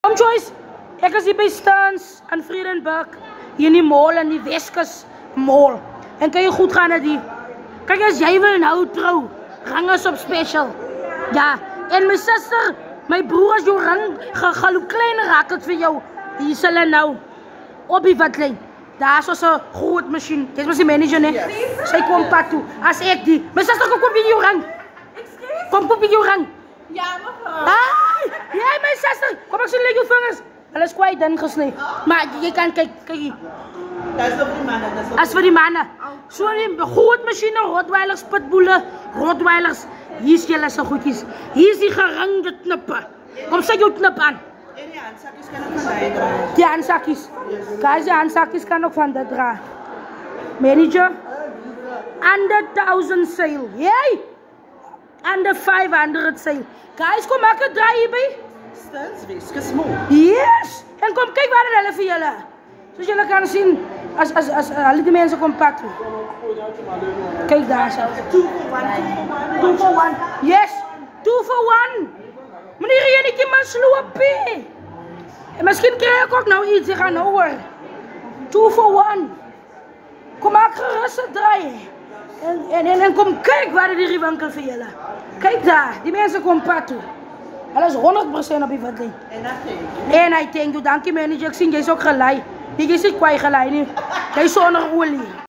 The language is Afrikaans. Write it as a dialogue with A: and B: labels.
A: Kom Joyce, ek is hier by Stans in Vredenburg, hier in die mall, in die Weskus mall. En kan jy goed gaan dit hier. Kijk, as jy wil nou trou, rang is op special. Ja, en my sister, my broer as jou rang, gaan hoe klein raak het vir jou. Hier is hulle nou, op die watlijn. Daar is ons een groot machine. Dit was die manager, ne? Sy kom pad toe, as ek die. My sister, kom op jou rang. Kom op jou rang.
B: Ja, mevrouw.
A: Ai, jy my sister, kom ek sien like jou vingers. Hulle is kwijt ingesnee. Maar jy kan kyk hier.
B: Dat is voor die mannen.
A: As vir die manne. So die groot machine, Rottweilers, pitboele, Rottweilers. Hier is julle so goedjies. Hier is die geringde knippe. Kom sit jou knip aan.
B: En die handsakjes kan ook van die draaien.
A: Die handsakjes. Guys, die handsakjes kan ook van dit draaien. Manager. Under 1000 sale. Yay! Under 500 sale. Guys, kom maak het draai hierby.
B: Stans, Weskus mall.
A: Yes! En kom kyk wat hulle vir julle. Soos julle kan sien, as hulle die mense kom pak toe. Kyk daar so.
B: 2 for 1.
A: 2 for 1. Yes! 2 for 1. Meneer Jenetjie man sloopie. En miskien kry ek ook nou iets, ek gaan nou hoor. 2 for 1. Kom maak gerus het draai. En kom kyk waar die winkel vir julle. Kyk daar, die mense kom pad toe. Hulle is 100% op die watlijn. En I thank you, dankie manager, ek sien jy is ook gelei. Jy is nie kwaai gelei nie, jy is sonder olie.